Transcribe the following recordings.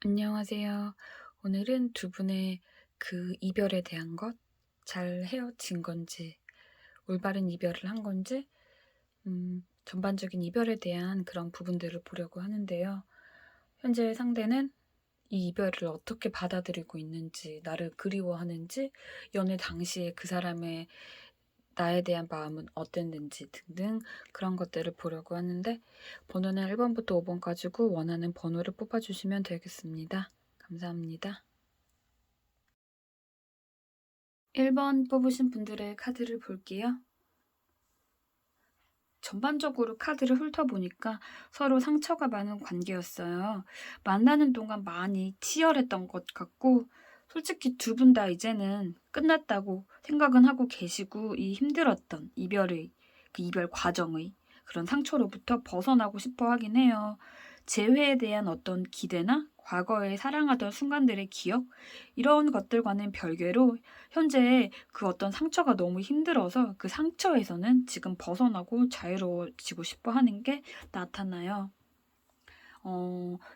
안녕하세요. 오늘은 두 분의 그 이별에 대한 것, 잘 헤어진 건지, 올바른 이별을 한 건지, 전반적인 이별에 대한 그런 부분들을 보려고 하는데요. 현재 상대는 이 이별을 어떻게 받아들이고 있는지, 나를 그리워하는지, 연애 당시에 그 사람의 나에 대한 마음은 어땠는지 등등 그런 것들을 보려고 하는데, 번호는 1번부터 5번 가지고 원하는 번호를 뽑아주시면 되겠습니다. 감사합니다. 1번 뽑으신 분들의 카드를 볼게요. 전반적으로 카드를 훑어보니까 서로 상처가 많은 관계였어요. 만나는 동안 많이 치열했던 것 같고, 솔직히 두 분 다 이제는 끝났다고 생각은 하고 계시고, 이 힘들었던 이별의, 그 이별 과정의 그런 상처로부터 벗어나고 싶어 하긴 해요. 재회에 대한 어떤 기대나 과거에 사랑하던 순간들의 기억, 이런 것들과는 별개로 현재 그 어떤 상처가 너무 힘들어서 그 상처에서는 지금 벗어나고 자유로워지고 싶어 하는 게 나타나요.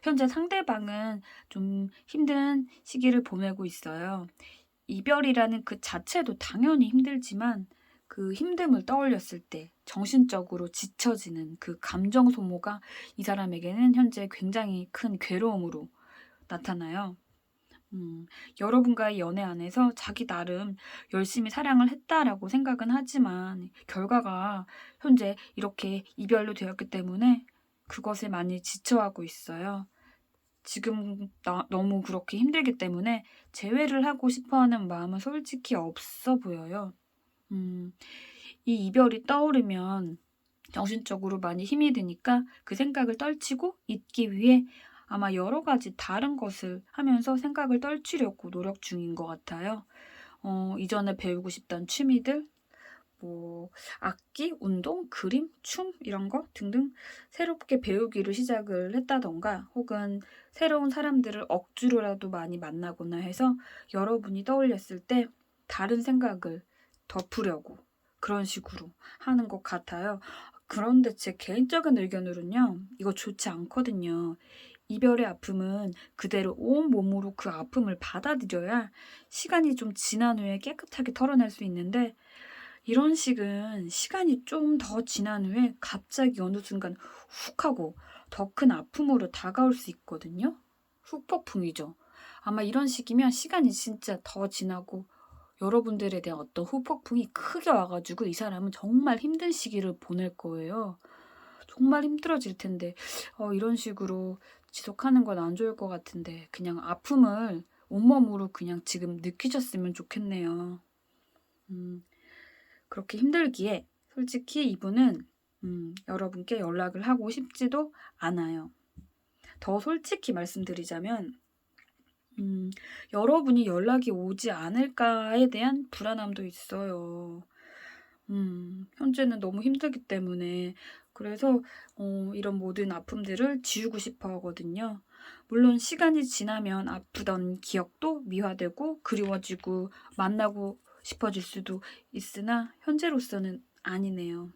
현재 상대방은 좀 힘든 시기를 보내고 있어요. 이별이라는 그 자체도 당연히 힘들지만 그 힘듦을 떠올렸을 때 정신적으로 지쳐지는 그 감정 소모가 이 사람에게는 현재 굉장히 큰 괴로움으로 나타나요. 여러분과의 연애 안에서 자기 나름 열심히 사랑을 했다라고 생각은 하지만 결과가 현재 이렇게 이별로 되었기 때문에 그것에 많이 지쳐하고 있어요. 지금 너무 그렇게 힘들기 때문에 재회를 하고 싶어 하는 마음은 솔직히 없어 보여요. 음, 이 이별이 떠오르면 정신적으로 많이 힘이 드니까 그 생각을 떨치고 잊기 위해 아마 여러 가지 다른 것을 하면서 생각을 떨치려고 노력 중인 것 같아요. 이전에 배우고 싶던 취미들, 뭐, 악기, 운동, 그림, 춤, 이런 거 등등 새롭게 배우기를 시작을 했다던가 혹은 새로운 사람들을 억지로라도 많이 만나거나 해서 여러분이 떠올렸을 때 다른 생각을 덮으려고 그런 식으로 하는 것 같아요. 그런데 제 개인적인 의견으로는요, 이거 좋지 않거든요. 이별의 아픔은 그대로 온 몸으로 그 아픔을 받아들여야 시간이 좀 지난 후에 깨끗하게 털어낼 수 있는데, 이런 식은 시간이 좀 더 지난 후에 갑자기 어느 순간 훅 하고 더 큰 아픔으로 다가올 수 있거든요. 후폭풍이죠. 아마 이런 식이면 시간이 진짜 더 지나고 여러분들에 대한 어떤 후폭풍이 크게 와 가지고 이 사람은 정말 힘든 시기를 보낼 거예요. 정말 힘들어질 텐데 이런 식으로 지속하는 건 안 좋을 것 같은데 그냥 아픔을 온몸으로 그냥 지금 느끼셨으면 좋겠네요. 음. 그렇게 힘들기에 솔직히 이분은 여러분께 연락을 하고 싶지도 않아요. 더 솔직히 말씀드리자면 여러분이 연락이 오지 않을까에 대한 불안함도 있어요. 현재는 너무 힘들기 때문에 그래서 이런 모든 아픔들을 지우고 싶어 하거든요. 물론 시간이 지나면 아프던 기억도 미화되고 그리워지고 만나고 싶어질 수도 있으나 현재로서는 아니네요.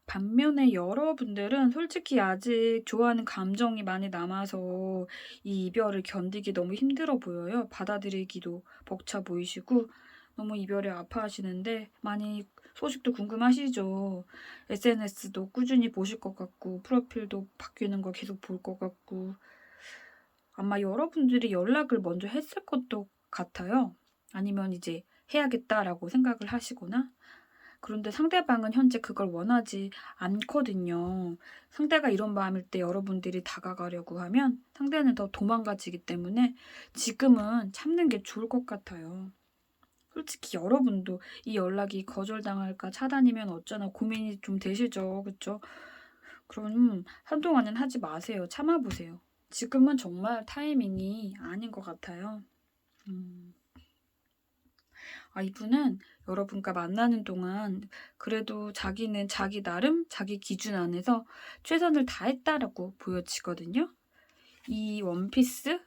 반면에 여러분들은 솔직히 아직 좋아하는 감정이 많이 남아서 이 이별을 견디기 너무 힘들어 보여요. 받아들이기도 벅차 보이시고 너무 이별에 아파하시는데 많이 소식도 궁금하시죠. SNS도 꾸준히 보실 것 같고 프로필도 바뀌는 거 계속 볼 것 같고 아마 여러분들이 연락을 먼저 했을 것도 같아요. 아니면 이제 해야겠다라고 생각을 하시거나 그런데 상대방은 현재 그걸 원하지 않거든요. 상대가 이런 마음일 때 여러분들이 다가가려고 하면 상대는 더 도망가지기 때문에 지금은 참는 게 좋을 것 같아요. 솔직히 여러분도 이 연락이 거절당할까 차단이면 어쩌나 고민이 좀 되시죠. 그쵸? 그럼 한동안은 하지 마세요. 참아보세요. 지금은 정말 타이밍이 아닌 것 같아요. 음. 이분은 여러분과 만나는 동안 그래도 자기는 자기 나름 자기 기준 안에서 최선을 다했다라고 보여지거든요. 이 원피스를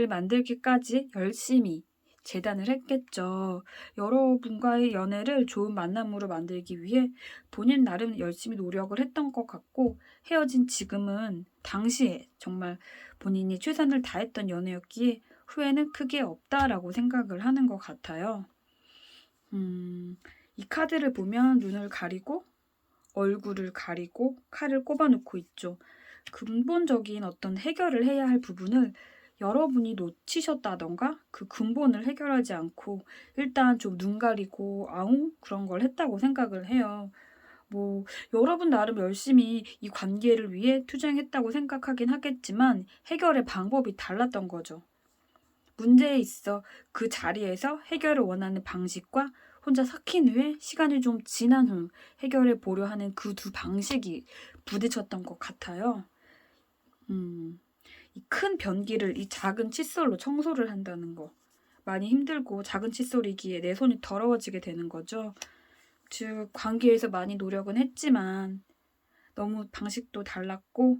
만들기까지 열심히 재단을 했겠죠. 여러분과의 연애를 좋은 만남으로 만들기 위해 본인 나름 열심히 노력을 했던 것 같고, 헤어진 지금은 당시에 정말 본인이 최선을 다했던 연애였기에 후회는 크게 없다라고 생각을 하는 것 같아요. 이 카드를 보면 눈을 가리고 얼굴을 가리고 칼을 꼽아놓고 있죠. 근본적인 어떤 해결을 해야 할 부분을 여러분이 놓치셨다던가 그 근본을 해결하지 않고 일단 좀 눈 가리고 아웅 그런 걸 했다고 생각을 해요. 뭐 여러분 나름 열심히 이 관계를 위해 투쟁했다고 생각하긴 하겠지만 해결의 방법이 달랐던 거죠. 문제에 있어 그 자리에서 해결을 원하는 방식과 혼자 삭힌 후에 시간이 좀 지난 후 해결해 보려 하는 그 두 방식이 부딪혔던 것 같아요. 이 큰 변기를 이 작은 칫솔로 청소를 한다는 거. 많이 힘들고 작은 칫솔이기에 내 손이 더러워지게 되는 거죠. 즉, 관계에서 많이 노력은 했지만 너무 방식도 달랐고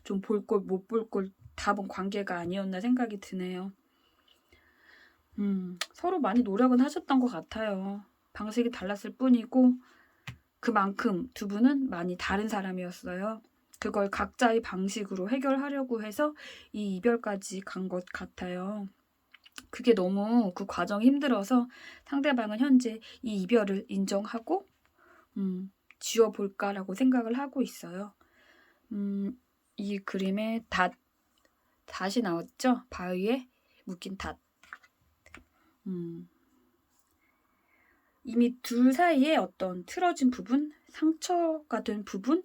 좀 볼 꼴 못 볼 꼴 다 본 관계가 아니었나 생각이 드네요. 서로 많이 노력은 하셨던 것 같아요. 방식이 달랐을 뿐이고 그만큼 두 분은 많이 다른 사람이었어요. 그걸 각자의 방식으로 해결하려고 해서 이 이별까지 간 것 같아요. 그게 너무 그 과정이 힘들어서 상대방은 현재 이 이별을 인정하고 지워볼까라고 생각을 하고 있어요. 이 그림에 닷이 나왔죠? 바위에 묶인 닷. 이미 둘 사이에 어떤 틀어진 부분, 상처가 된 부분,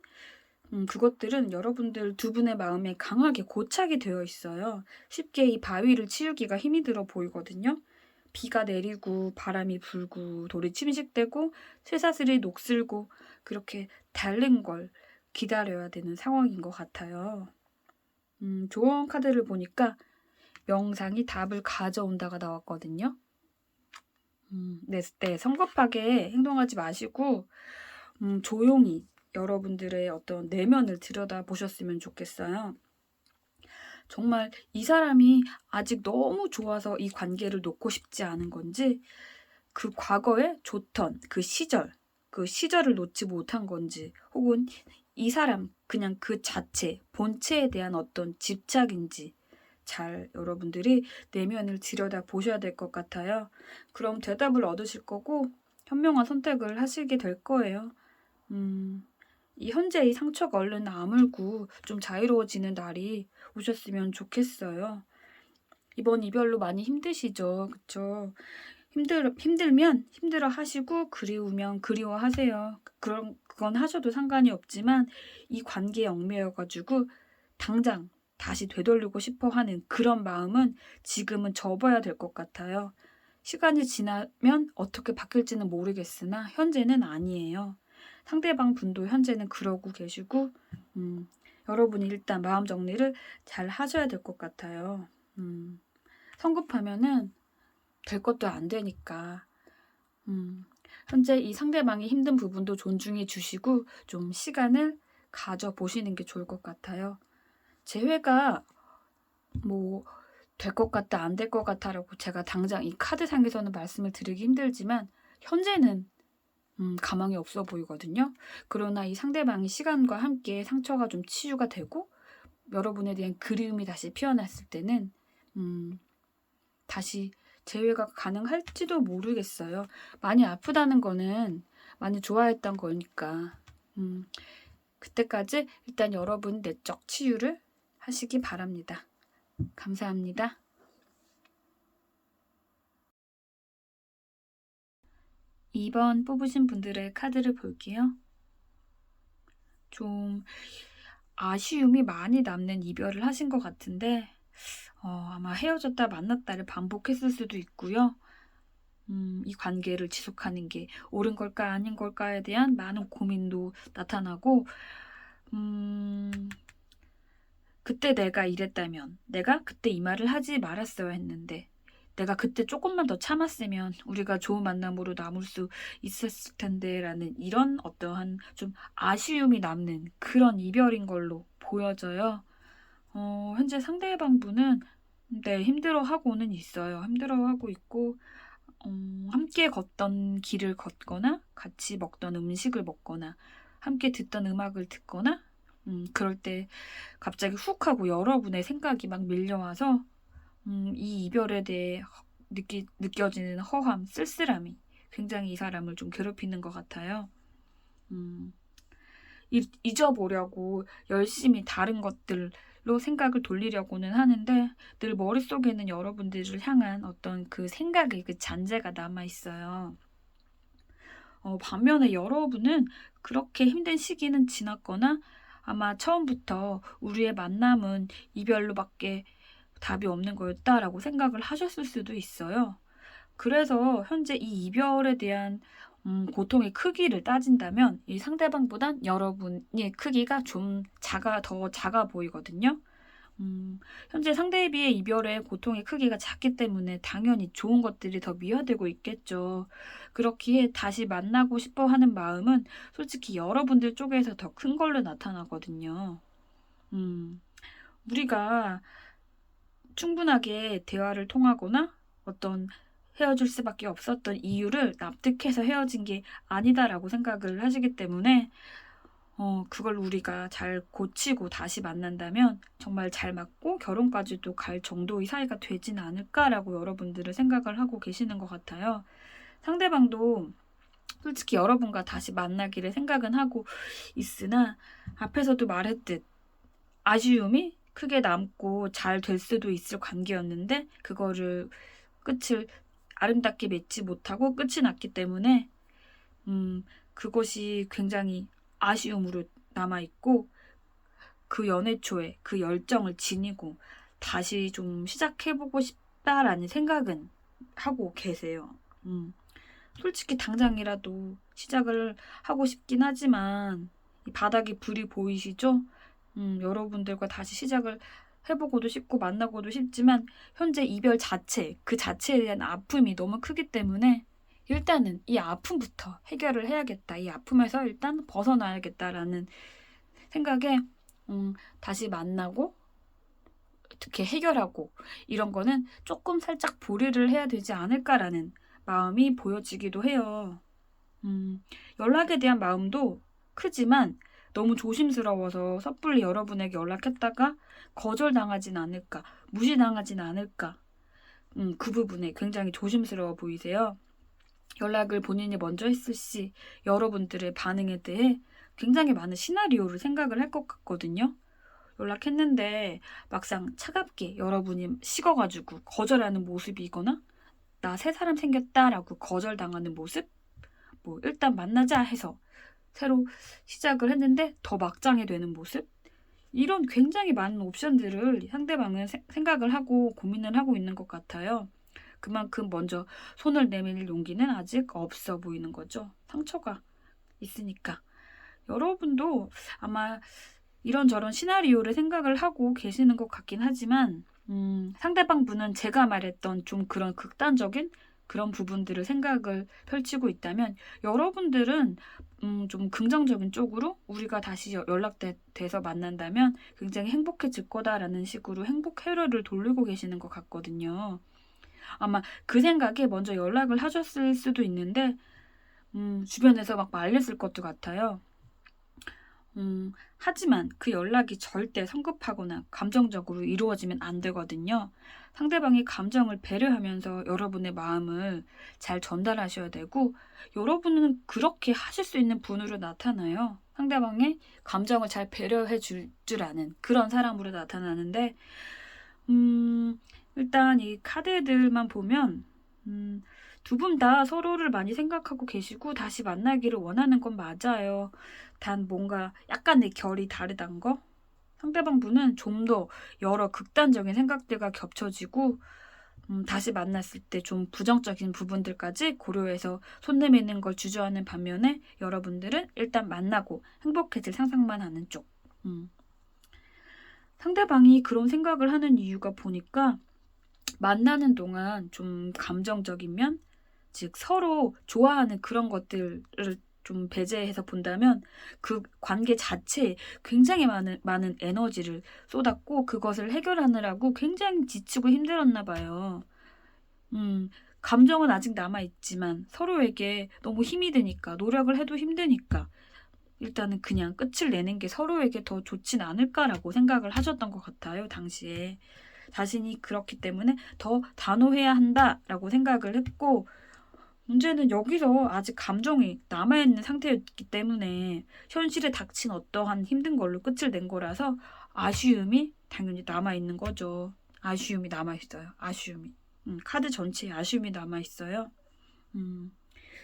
그것들은 여러분들 두 분의 마음에 강하게 고착이 되어 있어요. 쉽게 이 바위를 치우기가 힘이 들어 보이거든요. 비가 내리고 바람이 불고 돌이 침식되고 쇠사슬이 녹슬고 그렇게 닳는 걸 기다려야 되는 상황인 것 같아요. 조언 카드를 보니까 명상이 답을 가져온다가 나왔거든요. 네, 성급하게 행동하지 마시고 조용히 여러분들의 어떤 내면을 들여다보셨으면 좋겠어요. 정말 이 사람이 아직 너무 좋아서 이 관계를 놓고 싶지 않은 건지, 그 과거에 좋던 그 시절을 놓지 못한 건지, 혹은 이 사람 그냥 그 자체, 본체에 대한 어떤 집착인지 잘 여러분들이 내면을 들여다보셔야 될 것 같아요. 그럼 대답을 얻으실 거고 현명한 선택을 하시게 될 거예요. 이 현재의 상처가 얼른 아물고 좀 자유로워지는 날이 오셨으면 좋겠어요. 이번 이별로 많이 힘드시죠? 그쵸? 힘들면 힘들어 하시고 그리우면 그리워하세요. 그건 하셔도 상관이 없지만 이 관계에 얽매여가지고 당장 다시 되돌리고 싶어 하는 그런 마음은 지금은 접어야 될 것 같아요. 시간이 지나면 어떻게 바뀔지는 모르겠으나 현재는 아니에요. 상대방 분도 현재는 그러고 계시고 여러분이 일단 마음 정리를 잘 하셔야 될 것 같아요. 성급하면은 될 것도 안 되니까 현재 이 상대방의 힘든 부분도 존중해 주시고 좀 시간을 가져보시는 게 좋을 것 같아요. 재회가 뭐 될 것 같다 안 될 것 같아라고 제가 당장 이 카드상에서는 말씀을 드리기 힘들지만 현재는 가망이 없어 보이거든요. 그러나 이 상대방이 시간과 함께 상처가 좀 치유가 되고 여러분에 대한 그리움이 다시 피어났을 때는 다시 재회가 가능할지도 모르겠어요. 많이 아프다는 거는 많이 좋아했던 거니까 그때까지 일단 여러분 내적 치유를 하시기 바랍니다. 감사합니다. 2번 뽑으신 분들의 카드를 볼게요. 좀 아쉬움이 많이 남는 이별을 하신 것 같은데 아마 헤어졌다 만났다를 반복했을 수도 있고요. 이 관계를 지속하는 게 옳은 걸까 아닌 걸까에 대한 많은 고민도 나타나고 그때 내가 이랬다면, 내가 그때 이 말을 하지 말았어야 했는데, 내가 그때 조금만 더 참았으면 우리가 좋은 만남으로 남을 수 있었을 텐데 라는 이런 어떠한 좀 아쉬움이 남는 그런 이별인 걸로 보여져요. 현재 상대방 분은 네, 힘들어하고는 있어요. 힘들어하고 있고, 함께 걷던 길을 걷거나, 같이 먹던 음식을 먹거나, 함께 듣던 음악을 듣거나, 그럴 때 갑자기 훅 하고 여러분의 생각이 막 밀려와서, 이 이별에 대해 느껴지는 허함, 쓸쓸함이 굉장히 이 사람을 좀 괴롭히는 것 같아요. 음, 잊어보려고 열심히 다른 것들로 생각을 돌리려고는 하는데 늘 머릿속에는 여러분들을 향한 어떤 그 생각의 그 잔재가 남아있어요. 반면에 여러분은 그렇게 힘든 시기는 지났거나 아마 처음부터 우리의 만남은 이별로밖에 답이 없는 거였다라고 생각을 하셨을 수도 있어요. 그래서 현재 이 이별에 대한 고통의 크기를 따진다면 이 상대방보단 여러분의 크기가 좀 더 작아 보이거든요. 현재 상대에 비해 이별의 고통의 크기가 작기 때문에 당연히 좋은 것들이 더 미화되고 있겠죠. 그렇기에 다시 만나고 싶어 하는 마음은 솔직히 여러분들 쪽에서 더 큰 걸로 나타나거든요. 음, 우리가 충분하게 대화를 통하거나 어떤 헤어질 수밖에 없었던 이유를 납득해서 헤어진 게 아니다라고 생각을 하시기 때문에 그걸 우리가 잘 고치고 다시 만난다면 정말 잘 맞고 결혼까지도 갈 정도의 사이가 되진 않을까라고 여러분들은 생각을 하고 계시는 것 같아요. 상대방도 솔직히 여러분과 다시 만나기를 생각은 하고 있으나 앞에서도 말했듯 아쉬움이 크게 남고 잘 될 수도 있을 관계였는데 그거를 끝을 아름답게 맺지 못하고 끝이 났기 때문에 그것이 굉장히 아쉬움으로 남아있고 그 연애 초에 그 열정을 지니고 다시 좀 시작해보고 싶다라는 생각은 하고 계세요. 솔직히 당장이라도 시작을 하고 싶긴 하지만 이 바닥에 불이 보이시죠? 여러분들과 다시 시작을 해보고도 싶고 만나고도 싶지만 현재 이별 자체, 그 자체에 대한 아픔이 너무 크기 때문에 일단은 이 아픔부터 해결을 해야겠다. 이 아픔에서 일단 벗어나야겠다라는 생각에 다시 만나고 어떻게 해결하고 이런 거는 조금 살짝 보류를 해야 되지 않을까라는 마음이 보여지기도 해요. 연락에 대한 마음도 크지만 너무 조심스러워서 섣불리 여러분에게 연락했다가 거절당하진 않을까, 무시당하진 않을까, 그 부분에 굉장히 조심스러워 보이세요. 연락을 본인이 먼저 했을 시 여러분들의 반응에 대해 굉장히 많은 시나리오를 생각을 할 것 같거든요. 연락했는데 막상 차갑게 여러분이 식어가지고 거절하는 모습이거나 나 새 사람 생겼다라고 거절당하는 모습? 뭐 일단 만나자 해서 새로 시작을 했는데 더 막장이 되는 모습? 이런 굉장히 많은 옵션들을 상대방은 생각을 하고 고민을 하고 있는 것 같아요. 그만큼 먼저 손을 내밀 용기는 아직 없어 보이는 거죠. 상처가 있으니까. 여러분도 아마 이런저런 시나리오를 생각을 하고 계시는 것 같긴 하지만 상대방 분은 제가 말했던 좀 그런 극단적인 그런 부분들을 생각을 펼치고 있다면 여러분들은 좀 긍정적인 쪽으로 우리가 다시 연락돼서 만난다면 굉장히 행복해질 거다라는 식으로 행복 회로를 돌리고 계시는 것 같거든요. 아마 그 생각에 먼저 연락을 하셨을 수도 있는데 주변에서 막 말렸을 것도 같아요. 하지만 그 연락이 절대 성급하거나 감정적으로 이루어지면 안 되거든요. 상대방의 감정을 배려하면서 여러분의 마음을 잘 전달하셔야 되고, 여러분은 그렇게 하실 수 있는 분으로 나타나요. 상대방의 감정을 잘 배려해 줄 아는 그런 사람으로 나타나는데, 일단 이 카드들만 보면, 두 분 다 서로를 많이 생각하고 계시고 다시 만나기를 원하는 건 맞아요. 단 뭔가 약간의 결이 다르단 거? 상대방 분은 좀 더 여러 극단적인 생각들과 겹쳐지고 다시 만났을 때 좀 부정적인 부분들까지 고려해서 손 내미는 걸 주저하는 반면에 여러분들은 일단 만나고 행복해질 상상만 하는 쪽. 상대방이 그런 생각을 하는 이유가 보니까 만나는 동안 좀 감정적인 면, 즉 서로 좋아하는 그런 것들을 좀 배제해서 본다면 그 관계 자체에 굉장히 많은 에너지를 쏟았고 그것을 해결하느라고 굉장히 지치고 힘들었나 봐요. 감정은 아직 남아있지만 서로에게 너무 힘이 드니까 노력을 해도 힘드니까 일단은 그냥 끝을 내는 게 서로에게 더 좋진 않을까라고 생각을 하셨던 것 같아요. 당시에. 자신이 그렇기 때문에 더 단호해야 한다라고 생각을 했고 문제는 여기서 아직 감정이 남아있는 상태였기 때문에 현실에 닥친 어떠한 힘든 걸로 끝을 낸 거라서 아쉬움이 당연히 남아있는 거죠. 아쉬움이 남아있어요. 아쉬움이. 카드 전체에 아쉬움이 남아있어요.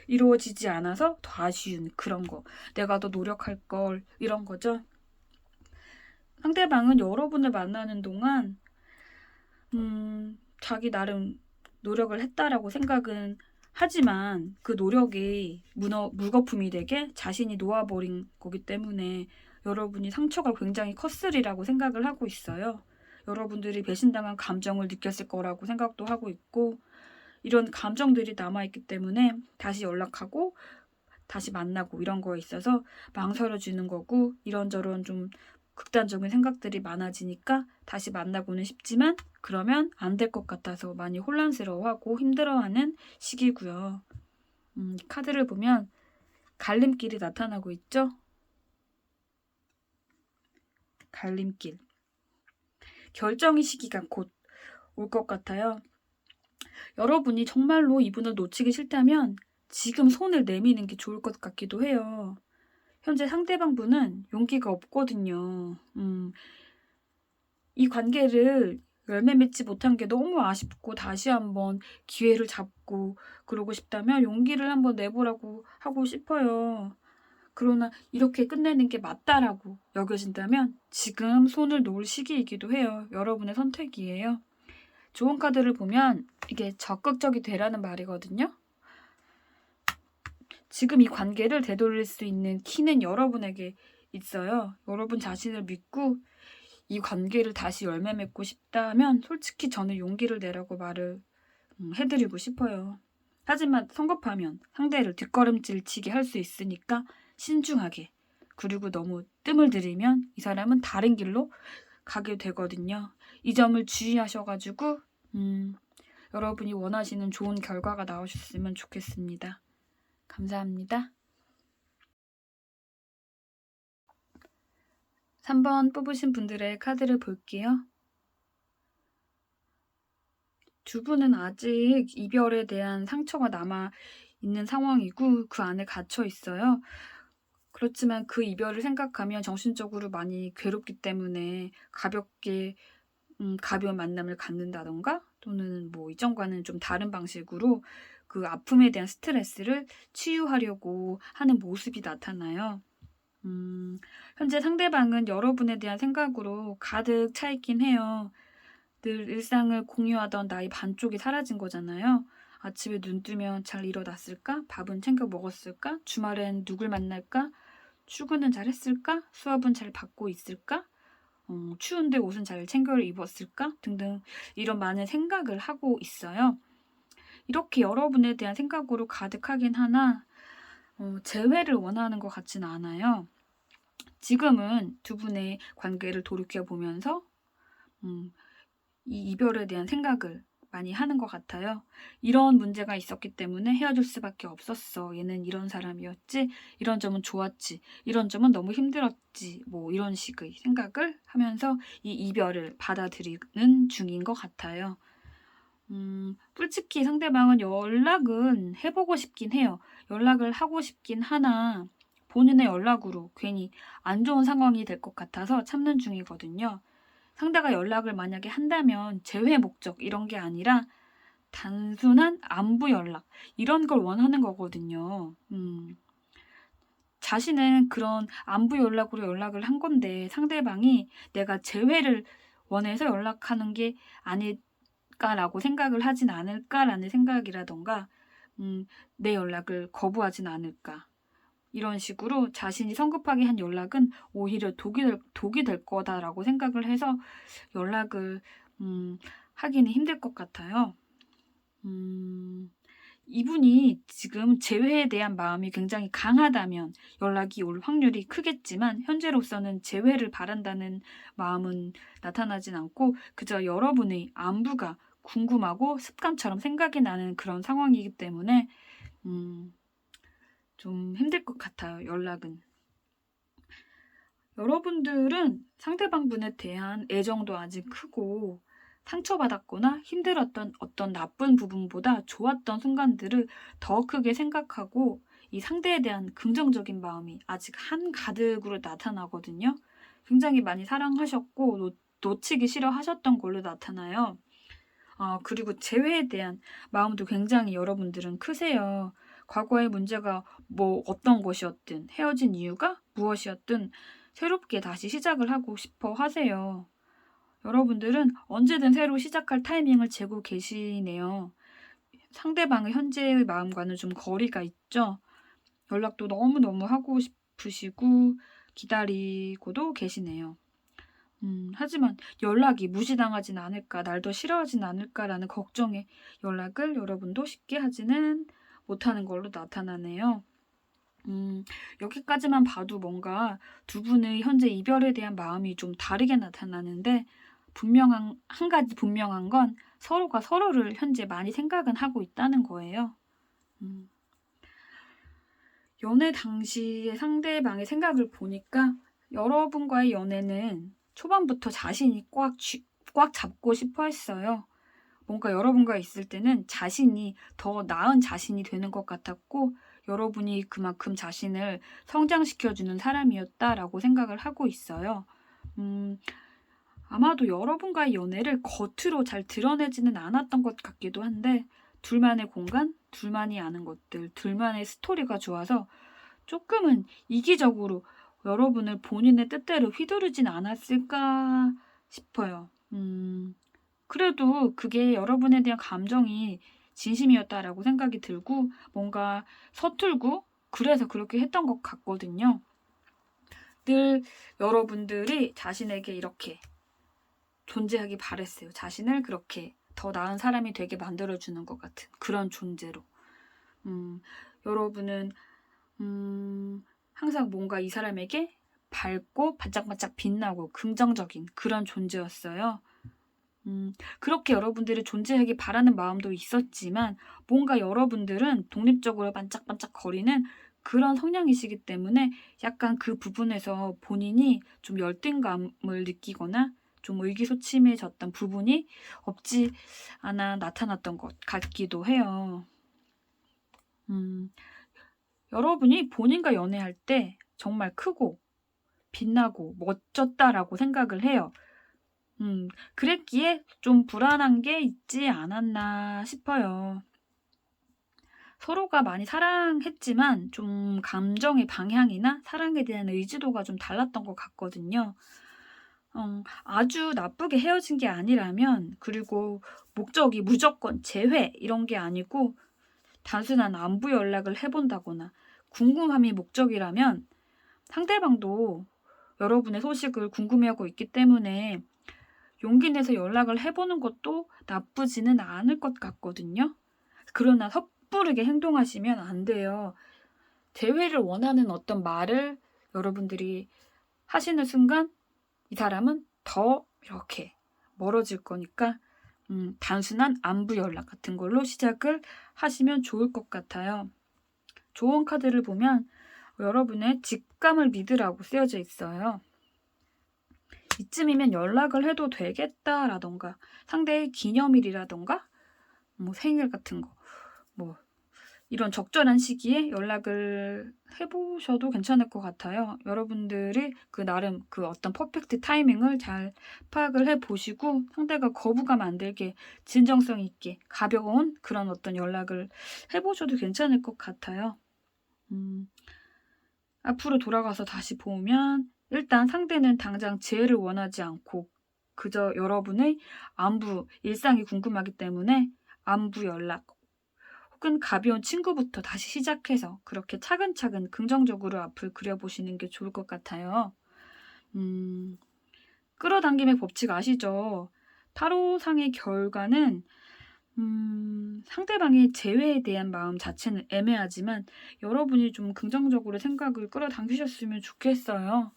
이루어지지 않아서 더 아쉬운 그런 거. 내가 더 노력할 걸 이런 거죠. 상대방은 여러분을 만나는 동안 자기 나름 노력을 했다라고 생각은 하지만 그 노력이 물거품이 되게 자신이 놓아버린 거기 때문에 여러분이 상처가 굉장히 컸으리라고 생각을 하고 있어요. 여러분들이 배신당한 감정을 느꼈을 거라고 생각도 하고 있고 이런 감정들이 남아있기 때문에 다시 연락하고 다시 만나고 이런 거에 있어서 망설여지는 거고 이런저런 좀 극단적인 생각들이 많아지니까 다시 만나고는 싶지만 그러면 안 될 것 같아서 많이 혼란스러워하고 힘들어하는 시기고요. 카드를 보면 갈림길이 나타나고 있죠? 갈림길. 결정의 시기가 곧 올 것 같아요. 여러분이 정말로 이분을 놓치기 싫다면 지금 손을 내미는 게 좋을 것 같기도 해요. 현재 상대방 분은 용기가 없거든요. 이 관계를 열매 맺지 못한 게 너무 아쉽고 다시 한번 기회를 잡고 그러고 싶다면 용기를 한번 내보라고 하고 싶어요. 그러나 이렇게 끝내는 게 맞다라고 여겨진다면 지금 손을 놓을 시기이기도 해요. 여러분의 선택이에요. 좋은 카드를 보면 이게 적극적이 되라는 말이거든요. 지금 이 관계를 되돌릴 수 있는 키는 여러분에게 있어요. 여러분 자신을 믿고 이 관계를 다시 열매 맺고 싶다면 솔직히 저는 용기를 내라고 말을 해드리고 싶어요. 하지만 성급하면 상대를 뒷걸음질 치게 할 수 있으니까 신중하게 그리고 너무 뜸을 들이면 이 사람은 다른 길로 가게 되거든요. 이 점을 주의하셔가지고 여러분이 원하시는 좋은 결과가 나오셨으면 좋겠습니다. 감사합니다. 3번 뽑으신 분들의 카드를 볼게요. 두 분은 아직 이별에 대한 상처가 남아 있는 상황이고 그 안에 갇혀 있어요. 그렇지만 그 이별을 생각하면 정신적으로 많이 괴롭기 때문에 가볍게 가벼운 만남을 갖는다던가 또는 뭐 이전과는 좀 다른 방식으로 그 아픔에 대한 스트레스를 치유하려고 하는 모습이 나타나요. 현재 상대방은 여러분에 대한 생각으로 가득 차 있긴 해요. 늘 일상을 공유하던 나의 반쪽이 사라진 거잖아요. 아침에 눈 뜨면 잘 일어났을까? 밥은 챙겨 먹었을까? 주말엔 누굴 만날까? 출근은 잘 했을까? 수업은 잘 받고 있을까? 추운데 옷은 잘 챙겨 입었을까? 등등 이런 많은 생각을 하고 있어요. 이렇게 여러분에 대한 생각으로 가득하긴 하나 재회를 원하는 것 같지는 않아요. 지금은 두 분의 관계를 돌이켜보면서 이 이별에 대한 생각을 많이 하는 것 같아요. 이런 문제가 있었기 때문에 헤어질 수밖에 없었어. 얘는 이런 사람이었지. 이런 점은 좋았지. 이런 점은 너무 힘들었지. 뭐 이런 식의 생각을 하면서 이 이별을 받아들이는 중인 것 같아요. 솔직히 상대방은 연락은 해보고 싶긴 해요. 연락을 하고 싶긴 하나 본인의 연락으로 괜히 안 좋은 상황이 될 것 같아서 참는 중이거든요. 상대가 연락을 만약에 한다면 재회 목적 이런 게 아니라 단순한 안부 연락 이런 걸 원하는 거거든요. 자신은 그런 안부 연락으로 연락을 한 건데 상대방이 내가 재회를 원해서 연락하는 게 아닐까라고 생각을 하진 않을까라는 생각이라던가 내 연락을 거부하진 않을까 이런 식으로 자신이 성급하게 한 연락은 오히려 독이 될 거다라고 생각을 해서 연락을 하기는 힘들 것 같아요. 이분이 지금 재회에 대한 마음이 굉장히 강하다면 연락이 올 확률이 크겠지만 현재로서는 재회를 바란다는 마음은 나타나진 않고 그저 여러분의 안부가 궁금하고 습관처럼 생각이 나는 그런 상황이기 때문에 좀 힘들 것 같아요, 연락은. 여러분들은 상대방분에 대한 애정도 아직 크고 상처받았거나 힘들었던 어떤 나쁜 부분보다 좋았던 순간들을 더 크게 생각하고 이 상대에 대한 긍정적인 마음이 아직 한가득으로 나타나거든요. 굉장히 많이 사랑하셨고 놓치기 싫어하셨던 걸로 나타나요. 그리고 재회에 대한 마음도 굉장히 여러분들은 크세요. 과거의 문제가 뭐 어떤 것이었든 헤어진 이유가 무엇이었든 새롭게 다시 시작을 하고 싶어 하세요. 여러분들은 언제든 새로 시작할 타이밍을 재고 계시네요. 상대방의 현재의 마음과는 좀 거리가 있죠. 연락도 너무너무 하고 싶으시고 기다리고도 계시네요. 하지만 연락이 무시당하진 않을까, 날 더 싫어하진 않을까라는 걱정에 연락을 여러분도 쉽게 하지는 못하는 걸로 나타나네요. 여기까지만 봐도 뭔가 두 분의 현재 이별에 대한 마음이 좀 다르게 나타나는데 한 가지 분명한 건 서로가 서로를 현재 많이 생각은 하고 있다는 거예요. 연애 당시의 상대방의 생각을 보니까 여러분과의 연애는 초반부터 자신이 꽉 잡고 싶어 했어요. 뭔가 여러분과 있을 때는 자신이 더 나은 자신이 되는 것 같았고 여러분이 그만큼 자신을 성장시켜주는 사람이었다라고 생각을 하고 있어요. 아마도 여러분과의 연애를 겉으로 잘 드러내지는 않았던 것 같기도 한데 둘만의 공간, 둘만이 아는 것들, 둘만의 스토리가 좋아서 조금은 이기적으로 여러분을 본인의 뜻대로 휘두르진 않았을까 싶어요. 그래도 그게 여러분에 대한 감정이 진심이었다라고 생각이 들고 뭔가 서툴고 그래서 그렇게 했던 것 같거든요. 늘 여러분들이 자신에게 이렇게 존재하기 바랬어요. 자신을 그렇게 더 나은 사람이 되게 만들어주는 것 같은 그런 존재로. 여러분은 항상 뭔가 이 사람에게 밝고 반짝반짝 빛나고 긍정적인 그런 존재였어요. 그렇게 여러분들이 존재하기 바라는 마음도 있었지만 뭔가 여러분들은 독립적으로 반짝반짝 거리는 그런 성향이시기 때문에 약간 그 부분에서 본인이 좀 열등감을 느끼거나 좀 의기소침해졌던 부분이 없지 않아 나타났던 것 같기도 해요. 여러분이 본인과 연애할 때 정말 크고 빛나고 멋졌다라고 생각을 해요. 그랬기에 좀 불안한 게 있지 않았나 싶어요. 서로가 많이 사랑했지만 좀 감정의 방향이나 사랑에 대한 의지도가 좀 달랐던 것 같거든요. 아주 나쁘게 헤어진 게 아니라면 그리고 목적이 무조건 재회 이런 게 아니고 단순한 안부 연락을 해본다거나 궁금함이 목적이라면 상대방도 여러분의 소식을 궁금해하고 있기 때문에 용기 내서 연락을 해보는 것도 나쁘지는 않을 것 같거든요. 그러나 섣부르게 행동하시면 안 돼요. 재회를 원하는 어떤 말을 여러분들이 하시는 순간 이 사람은 더 이렇게 멀어질 거니까 단순한 안부 연락 같은 걸로 시작을 하시면 좋을 것 같아요. 조언 카드를 보면 여러분의 직감을 믿으라고 쓰여져 있어요. 이쯤이면 연락을 해도 되겠다라던가 상대의 기념일이라던가 뭐 생일 같은 거 뭐 이런 적절한 시기에 연락을 해보셔도 괜찮을 것 같아요. 여러분들이 그 나름 그 어떤 퍼펙트 타이밍을 잘 파악을 해보시고 상대가 거부감 안 들게 진정성 있게 가벼운 그런 어떤 연락을 해보셔도 괜찮을 것 같아요. 앞으로 돌아가서 다시 보면 일단 상대는 당장 재회를 원하지 않고 그저 여러분의 안부, 일상이 궁금하기 때문에 안부 연락 혹은 가벼운 친구부터 다시 시작해서 그렇게 차근차근 긍정적으로 앞을 그려보시는 게 좋을 것 같아요. 끌어당김의 법칙 아시죠? 타로상의 결과는 상대방의 재회에 대한 마음 자체는 애매하지만 여러분이 좀 긍정적으로 생각을 끌어당기셨으면 좋겠어요.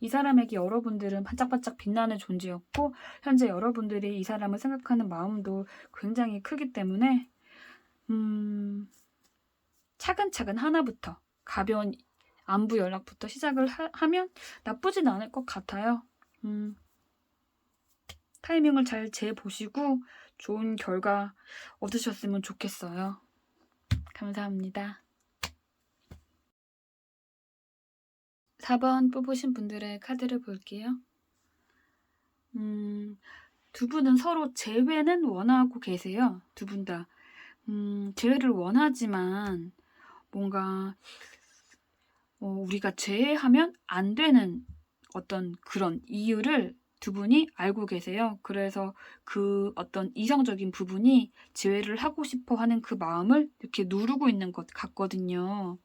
이 사람에게 여러분들은 반짝반짝 빛나는 존재였고 현재 여러분들이 이 사람을 생각하는 마음도 굉장히 크기 때문에 차근차근 하나부터 가벼운 안부 연락부터 시작을 하면 나쁘진 않을 것 같아요. 타이밍을 잘 재보시고 좋은 결과 얻으셨으면 좋겠어요. 감사합니다. 4번 뽑으신 분들의 카드를 볼게요. 두 분은 서로 재회는 원하고 계세요. 두 분 다. 재회를 원하지만 뭔가 우리가 재회하면 안 되는 어떤 그런 이유를 두 분이 알고 계세요. 그래서 그 어떤 이성적인 부분이 재회를 하고 싶어 하는 그 마음을 이렇게 누르고 있는 것 같거든요.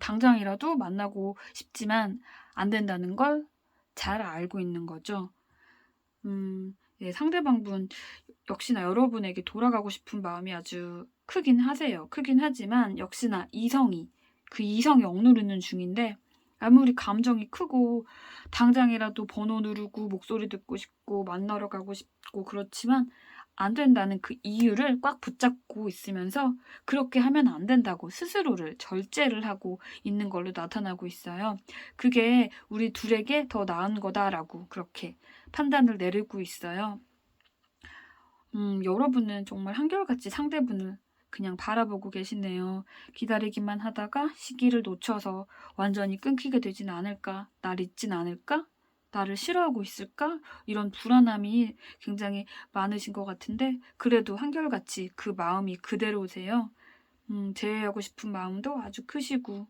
당장이라도 만나고 싶지만 안 된다는 걸 잘 알고 있는 거죠. 예, 상대방분 역시나 여러분에게 돌아가고 싶은 마음이 아주 크긴 하세요. 크긴 하지만 역시나 그 이성이 억누르는 중인데 아무리 감정이 크고 당장이라도 번호 누르고 목소리 듣고 싶고 만나러 가고 싶고 그렇지만 안 된다는 그 이유를 꽉 붙잡고 있으면서 그렇게 하면 안 된다고 스스로를 절제를 하고 있는 걸로 나타나고 있어요. 그게 우리 둘에게 더 나은 거다라고 그렇게 판단을 내리고 있어요. 여러분은 정말 한결같이 상대분을 그냥 바라보고 계시네요. 기다리기만 하다가 시기를 놓쳐서 완전히 끊기게 되진 않을까? 날 잊진 않을까? 나를 싫어하고 있을까? 이런 불안함이 굉장히 많으신 것 같은데 그래도 한결같이 그 마음이 그대로세요. 제외하고 싶은 마음도 아주 크시고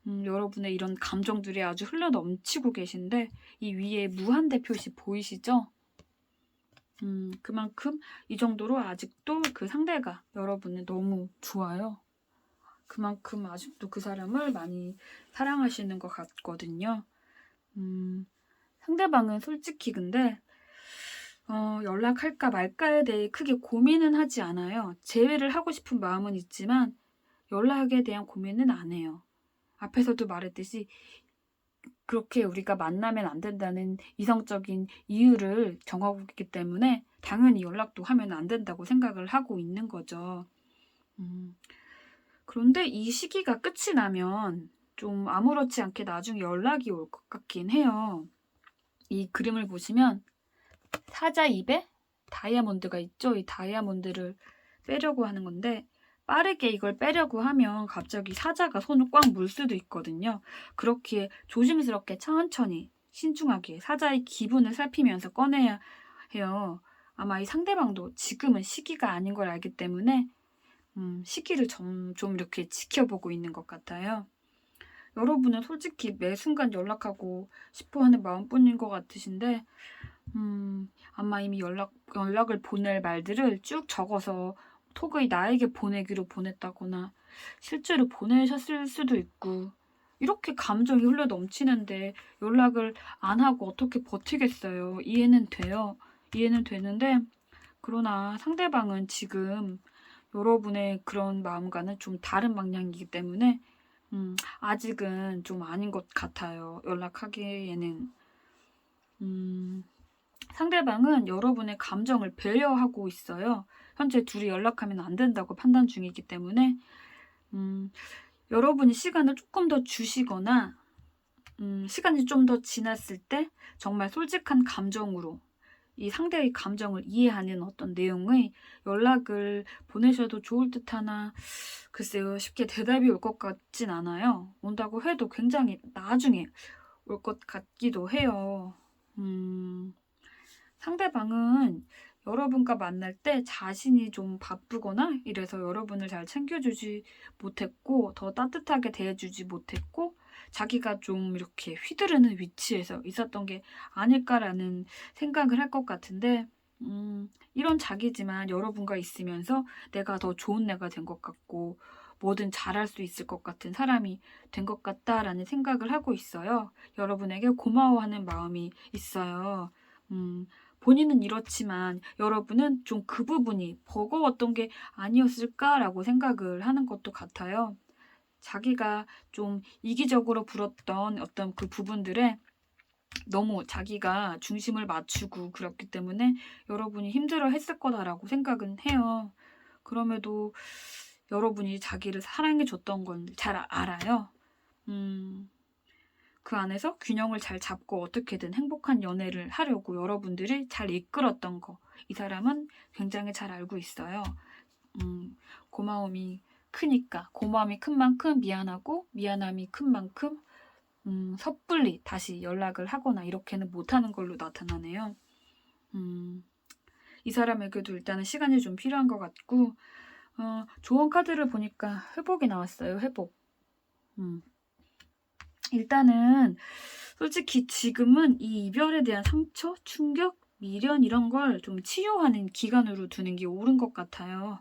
여러분의 이런 감정들이 아주 흘러넘치고 계신데 이 위에 무한대 표시 보이시죠? 그만큼 이 정도로 아직도 그 상대가 여러분을 너무 좋아요. 그만큼 아직도 그 사람을 많이 사랑하시는 것 같거든요. 상대방은 솔직히 근데 연락할까 말까에 대해 크게 고민은 하지 않아요. 재회를 하고 싶은 마음은 있지만 연락에 대한 고민은 안 해요. 앞에서도 말했듯이 그렇게 우리가 만나면 안 된다는 이성적인 이유를 정하고 있기 때문에 당연히 연락도 하면 안 된다고 생각을 하고 있는 거죠. 그런데 이 시기가 끝이 나면 좀 아무렇지 않게 나중에 연락이 올 것 같긴 해요. 이 그림을 보시면 사자 입에 다이아몬드가 있죠. 이 다이아몬드를 빼려고 하는 건데 빠르게 이걸 빼려고 하면 갑자기 사자가 손을 꽉 물 수도 있거든요. 그렇기에 조심스럽게 천천히 신중하게 사자의 기분을 살피면서 꺼내야 해요. 아마 이 상대방도 지금은 시기가 아닌 걸 알기 때문에 시기를 좀 이렇게 지켜보고 있는 것 같아요. 여러분은 솔직히 매 순간 연락하고 싶어하는 마음뿐인 것 같으신데 아마 이미 연락을 보낼 말들을 쭉 적어서 톡의 나에게 보내기로 보냈다거나 실제로 보내셨을 수도 있고 이렇게 감정이 흘러 넘치는데 연락을 안 하고 어떻게 버티겠어요. 이해는 돼요. 이해는 되는데 그러나 상대방은 지금 여러분의 그런 마음과는 좀 다른 방향이기 때문에 아직은 좀 아닌 것 같아요. 연락하기에는. 상대방은 여러분의 감정을 배려하고 있어요. 현재 둘이 연락하면 안 된다고 판단 중이기 때문에 여러분이 시간을 조금 더 주시거나 시간이 좀 더 지났을 때 정말 솔직한 감정으로 이 상대의 감정을 이해하는 어떤 내용의 연락을 보내셔도 좋을 듯하나 글쎄요 쉽게 대답이 올 것 같진 않아요. 온다고 해도 굉장히 나중에 올 것 같기도 해요. 상대방은 여러분과 만날 때 자신이 좀 바쁘거나 이래서 여러분을 잘 챙겨주지 못했고 더 따뜻하게 대해주지 못했고 자기가 좀 이렇게 휘두르는 위치에서 있었던 게 아닐까라는 생각을 할 것 같은데 이런 자기지만 여러분과 있으면서 내가 더 좋은 내가 된 것 같고 뭐든 잘할 수 있을 것 같은 사람이 된 것 같다라는 생각을 하고 있어요. 여러분에게 고마워하는 마음이 있어요. 본인은 이렇지만 여러분은 좀 그 부분이 버거웠던 게 아니었을까라고 생각을 하는 것도 같아요. 자기가 좀 이기적으로 굴었던 어떤 그 부분들에 너무 자기가 중심을 맞추고 그렇기 때문에 여러분이 힘들어 했을 거다라고 생각은 해요. 그럼에도 여러분이 자기를 사랑해 줬던 건 잘 알아요. 그 안에서 균형을 잘 잡고 어떻게든 행복한 연애를 하려고 여러분들이 잘 이끌었던 거, 이 사람은 굉장히 잘 알고 있어요. 고마움이 크니까, 고마움이 큰 만큼 미안하고, 미안함이 큰 만큼 섣불리 다시 연락을 하거나 이렇게는 못하는 걸로 나타나네요. 이 사람에게도 일단은 시간이 좀 필요한 것 같고, 조언 카드를 보니까 회복이 나왔어요. 회복. 일단은 솔직히 지금은 이 이별에 대한 상처, 충격, 미련 이런 걸 좀 치유하는 기간으로 두는 게 옳은 것 같아요.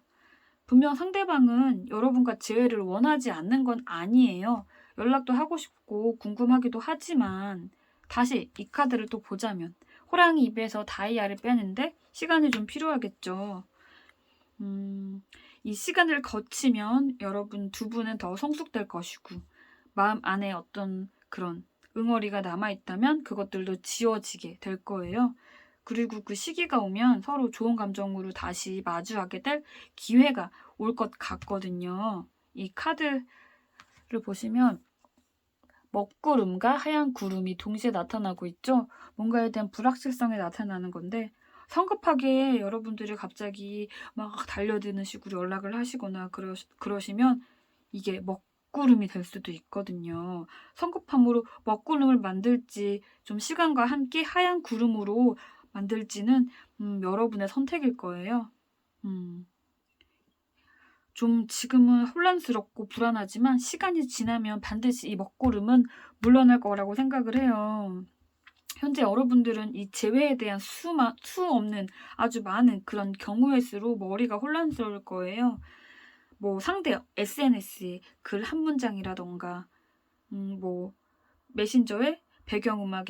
분명 상대방은 여러분과 재회를 원하지 않는 건 아니에요. 연락도 하고 싶고 궁금하기도 하지만 다시 이 카드를 또 보자면 호랑이 입에서 다이아를 빼는데 시간이 좀 필요하겠죠. 이 시간을 거치면 여러분 두 분은 더 성숙될 것이고 마음 안에 어떤 그런 응어리가 남아있다면 그것들도 지워지게 될 거예요. 그리고 그 시기가 오면 서로 좋은 감정으로 다시 마주하게 될 기회가 올 것 같거든요. 이 카드를 보시면 먹구름과 하얀 구름이 동시에 나타나고 있죠. 뭔가에 대한 불확실성이 나타나는 건데 성급하게 여러분들이 갑자기 막 달려드는 식으로 연락을 하시거나 그러시면 이게 먹구름이 될 수도 있거든요. 성급함으로 먹구름을 만들지 좀 시간과 함께 하얀 구름으로 만들지는 여러분의 선택일 거예요. 좀 지금은 혼란스럽고 불안하지만 시간이 지나면 반드시 이 먹구름은 물러날 거라고 생각을 해요. 현재 여러분들은 이 재회에 대한 수 없는 아주 많은 그런 경우의 수로 머리가 혼란스러울 거예요. 뭐 상대 SNS에 글 한 문장이라던가 뭐 메신저에 배경음악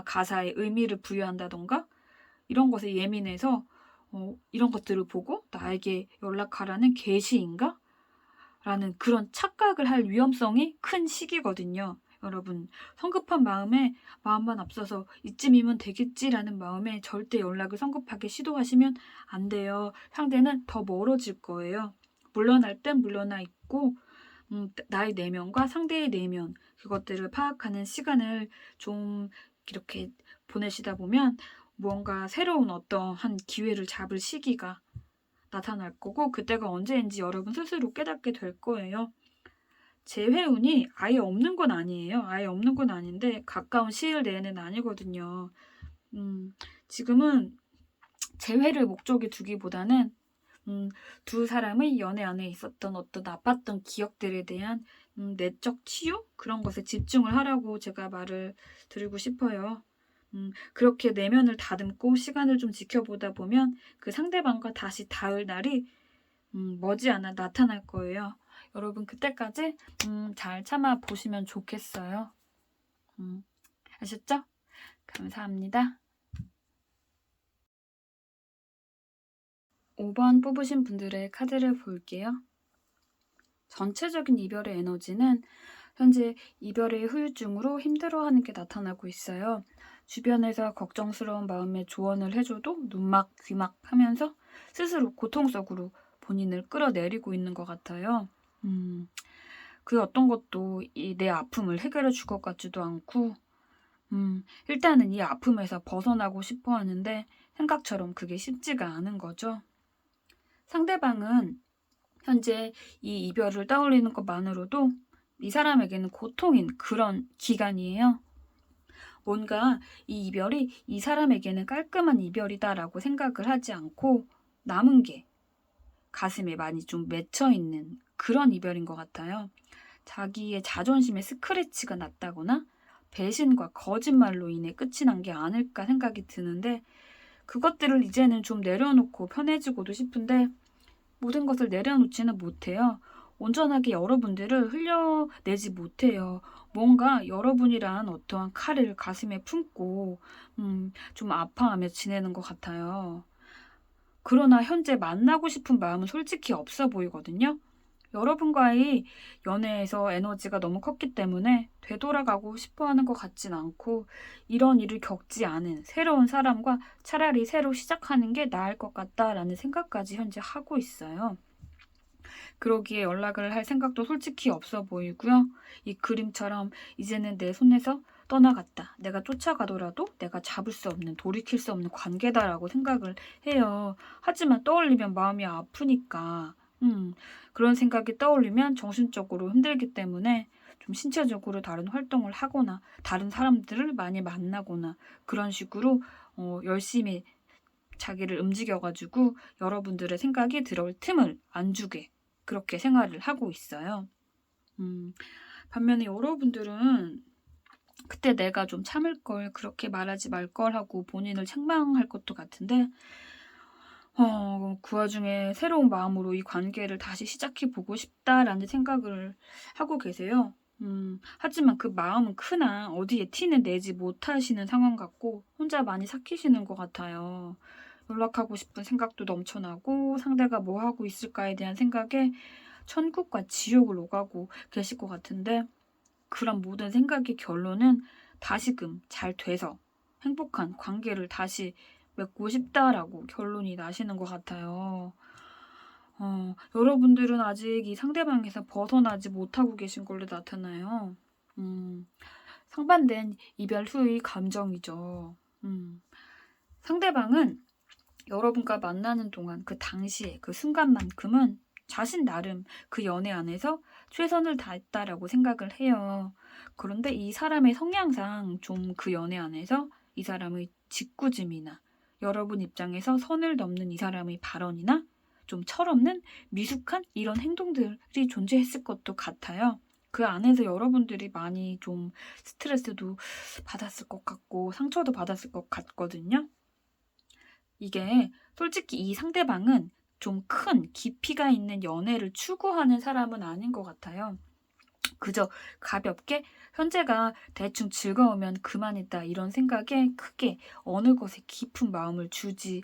가사에 의미를 부여한다던가 이런 것에 예민해서 이런 것들을 보고 나에게 연락하라는 계시인가? 라는 그런 착각을 할 위험성이 큰 시기거든요. 여러분, 성급한 마음만 앞서서 이쯤이면 되겠지라는 마음에 절대 연락을 성급하게 시도하시면 안 돼요. 상대는 더 멀어질 거예요. 물러날 땐 물러나 있고 나의 내면과 상대의 내면 그것들을 파악하는 시간을 좀 이렇게 보내시다 보면 무언가 새로운 어떠한 기회를 잡을 시기가 나타날 거고 그때가 언제인지 여러분 스스로 깨닫게 될 거예요. 재회운이 아예 없는 건 아니에요. 아예 없는 건 아닌데 가까운 시일 내에는 아니거든요. 지금은 재회를 목적에 두기보다는 두 사람의 연애 안에 있었던 어떤 나빴던 기억들에 대한 내적 치유? 그런 것에 집중을 하라고 제가 말을 드리고 싶어요. 그렇게 내면을 다듬고 시간을 좀 지켜보다 보면 그 상대방과 다시 닿을 날이 머지않아 나타날 거예요. 여러분 그때까지 잘 참아 보시면 좋겠어요. 아셨죠? 감사합니다. 5번 뽑으신 분들의 카드를 볼게요. 전체적인 이별의 에너지는 현재 이별의 후유증으로 힘들어하는 게 나타나고 있어요. 주변에서 걱정스러운 마음에 조언을 해줘도 눈막 귀막 하면서 스스로 고통 속으로 본인을 끌어내리고 있는 것 같아요. 그 어떤 것도 내 아픔을 해결해 줄 것 같지도 않고 일단은 이 아픔에서 벗어나고 싶어 하는데 생각처럼 그게 쉽지가 않은 거죠. 상대방은 현재 이 이별을 떠올리는 것만으로도 이 사람에게는 고통인 그런 기간이에요. 뭔가 이 이별이 이 사람에게는 깔끔한 이별이다라고 생각을 하지 않고 남은 게 가슴에 많이 좀 맺혀있는 그런 이별인 것 같아요. 자기의 자존심에 스크래치가 났다거나 배신과 거짓말로 인해 끝이 난 게 아닐까 생각이 드는데 그것들을 이제는 좀 내려놓고 편해지고도 싶은데 모든 것을 내려놓지는 못해요. 온전하게 여러분들을 흘려내지 못해요. 뭔가 여러분이란 어떠한 칼을 가슴에 품고 좀 아파하며 지내는 것 같아요. 그러나 현재 만나고 싶은 마음은 솔직히 없어 보이거든요. 여러분과의 연애에서 에너지가 너무 컸기 때문에 되돌아가고 싶어 하는 것 같진 않고 이런 일을 겪지 않은 새로운 사람과 차라리 새로 시작하는 게 나을 것 같다라는 생각까지 현재 하고 있어요. 그러기에 연락을 할 생각도 솔직히 없어 보이고요. 이 그림처럼 이제는 내 손에서 떠나갔다. 내가 쫓아가더라도 내가 잡을 수 없는, 돌이킬 수 없는 관계다라고 생각을 해요. 하지만 떠올리면 마음이 아프니까, 그런 생각이 떠올리면 정신적으로 힘들기 때문에 좀 신체적으로 다른 활동을 하거나 다른 사람들을 많이 만나거나 그런 식으로 열심히 자기를 움직여가지고 여러분들의 생각이 들어올 틈을 안 주게 그렇게 생활을 하고 있어요. 반면에 여러분들은 그때 내가 좀 참을 걸, 그렇게 말하지 말 걸 하고 본인을 책망할 것도 같은데, 그 와중에 새로운 마음으로 이 관계를 다시 시작해 보고 싶다라는 생각을 하고 계세요. 하지만 그 마음은 크나 어디에 티는 내지 못하시는 상황 같고 혼자 많이 삭히시는 것 같아요. 연락하고 싶은 생각도 넘쳐나고 상대가 뭐 하고 있을까에 대한 생각에 천국과 지옥을 오가고 계실 것 같은데 그런 모든 생각의 결론은 다시금 잘 돼서 행복한 관계를 다시 맺고 싶다라고 결론이 나시는 것 같아요. 여러분들은 아직 이 상대방에서 벗어나지 못하고 계신 걸로 나타나요. 상반된 이별 후의 감정이죠. 상대방은 여러분과 만나는 동안 그 당시에 그 순간만큼은 자신 나름 그 연애 안에서 최선을 다했다라고 생각을 해요. 그런데 이 사람의 성향상 좀 그 연애 안에서 이 사람의 짓궂음이나 여러분 입장에서 선을 넘는 이 사람의 발언이나 좀 철없는 미숙한 이런 행동들이 존재했을 것도 같아요. 그 안에서 여러분들이 많이 좀 스트레스도 받았을 것 같고 상처도 받았을 것 같거든요. 이게 솔직히 이 상대방은 좀 큰 깊이가 있는 연애를 추구하는 사람은 아닌 것 같아요. 그저 가볍게 현재가 대충 즐거우면 그만이다 이런 생각에 크게 어느 것에 깊은 마음을 주지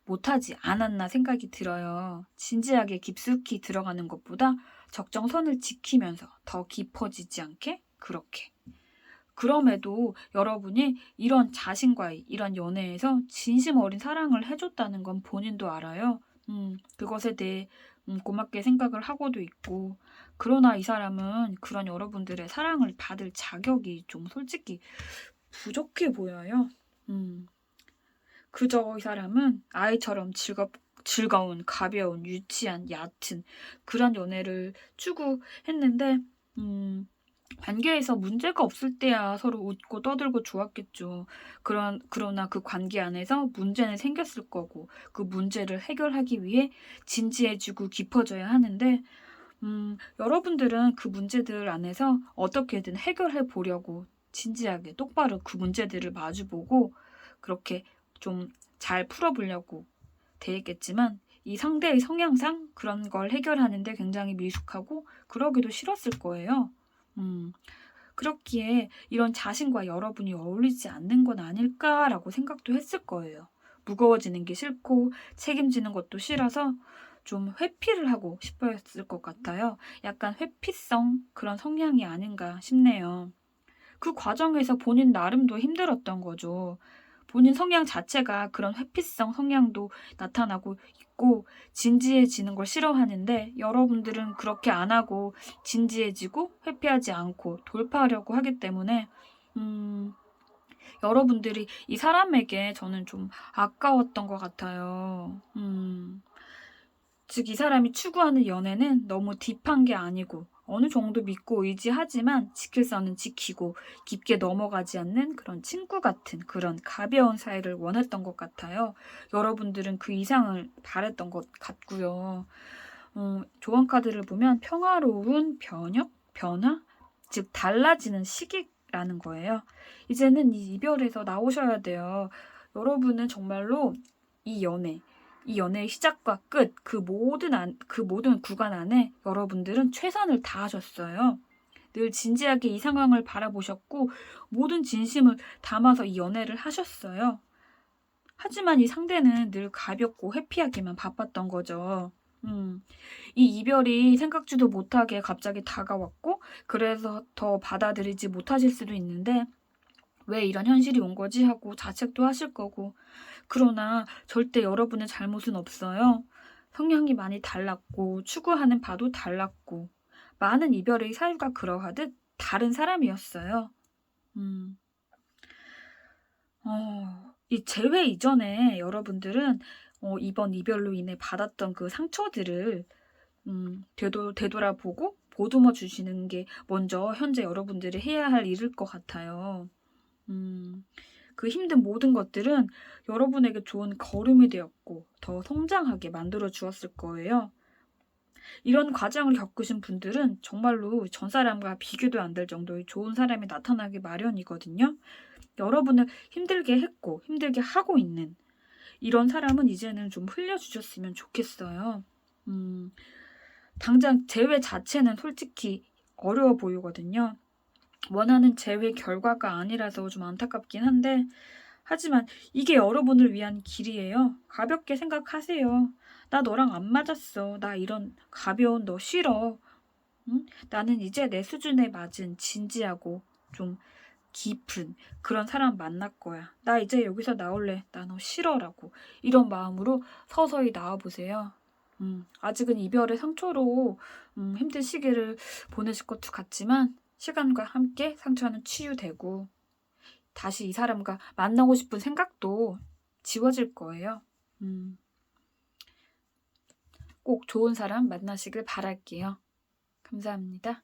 못하지 않았나 생각이 들어요. 진지하게 깊숙이 들어가는 것보다 적정선을 지키면서 더 깊어지지 않게 그렇게. 그럼에도 여러분이 이런 자신과의 이런 연애에서 진심 어린 사랑을 해줬다는 건 본인도 알아요. 그것에 대해 고맙게 생각을 하고도 있고. 그러나 이 사람은 그런 여러분들의 사랑을 받을 자격이 좀 솔직히 부족해 보여요. 그저 이 사람은 아이처럼 즐거운, 가벼운, 유치한, 얕은 그런 연애를 추구했는데, 관계에서 문제가 없을 때야 서로 웃고 떠들고 좋았겠죠. 그러나 그 관계 안에서 문제는 생겼을 거고, 그 문제를 해결하기 위해 진지해지고 깊어져야 하는데, 여러분들은 그 문제들 안에서 어떻게든 해결해 보려고 진지하게 똑바로 그 문제들을 마주보고, 그렇게 좀 잘 풀어보려고 대했겠지만, 이 상대의 성향상 그런 걸 해결하는데 굉장히 미숙하고, 그러기도 싫었을 거예요. 그렇기에 이런 자신과 여러분이 어울리지 않는 건 아닐까라고 생각도 했을 거예요. 무거워지는 게 싫고 책임지는 것도 싫어서 좀 회피를 하고 싶어 했을 것 같아요. 약간 회피성 그런 성향이 아닌가 싶네요. 그 과정에서 본인 나름도 힘들었던 거죠. 본인 성향 자체가 그런 회피성 성향도 나타나고 있고 진지해지는 걸 싫어하는데 여러분들은 그렇게 안 하고 진지해지고 회피하지 않고 돌파하려고 하기 때문에 여러분들이 이 사람에게 저는 좀 아까웠던 것 같아요. 즉, 이 사람이 추구하는 연애는 너무 딥한 게 아니고 어느 정도 믿고 의지하지만 지킬 선은 지키고 깊게 넘어가지 않는 그런 친구 같은 그런 가벼운 사이를 원했던 것 같아요. 여러분들은 그 이상을 바랬던 것 같고요. 조언 카드를 보면 평화로운 변혁, 변화, 즉 달라지는 시기라는 거예요. 이제는 이 이별에서 나오셔야 돼요. 여러분은 정말로 이 연애, 이 연애의 시작과 끝, 그 모든 구간 안에 여러분들은 최선을 다하셨어요. 늘 진지하게 이 상황을 바라보셨고 모든 진심을 담아서 이 연애를 하셨어요. 하지만 이 상대는 늘 가볍고 해피하기만 바빴던 거죠. 이 이별이 생각지도 못하게 갑자기 다가왔고 그래서 더 받아들이지 못하실 수도 있는데 왜 이런 현실이 온 거지 하고 자책도 하실 거고 그러나 절대 여러분의 잘못은 없어요. 성향이 많이 달랐고 추구하는 바도 달랐고 많은 이별의 사유가 그러하듯 다른 사람이었어요. 음. 이 재회 이전에 여러분들은 이번 이별로 인해 받았던 그 상처들을 되돌아보고 보듬어 주시는 게 먼저 현재 여러분들이 해야 할 일일 것 같아요. 그 힘든 모든 것들은 여러분에게 좋은 거름이 되었고 더 성장하게 만들어 주었을 거예요. 이런 과정을 겪으신 분들은 정말로 전 사람과 비교도 안 될 정도의 좋은 사람이 나타나기 마련이거든요. 여러분을 힘들게 했고 힘들게 하고 있는 이런 사람은 이제는 좀 흘려주셨으면 좋겠어요. 음, 당장 재회 자체는 솔직히 어려워 보이거든요. 원하는 재회 결과가 아니라서 좀 안타깝긴 한데 하지만 이게 여러분을 위한 길이에요. 가볍게 생각하세요. 나 너랑 안 맞았어. 나 이런 가벼운 너 싫어. 응? 나는 이제 내 수준에 맞은 진지하고 좀 깊은 그런 사람 만날 거야. 나 이제 여기서 나올래. 나 너 싫어라고. 이런 마음으로 서서히 나와보세요. 아직은 이별의 상처로 힘든 시기를 보내실 것도 같지만 시간과 함께 상처는 치유되고 다시 이 사람과 만나고 싶은 생각도 지워질 거예요. 꼭 좋은 사람 만나시길 바랄게요. 감사합니다.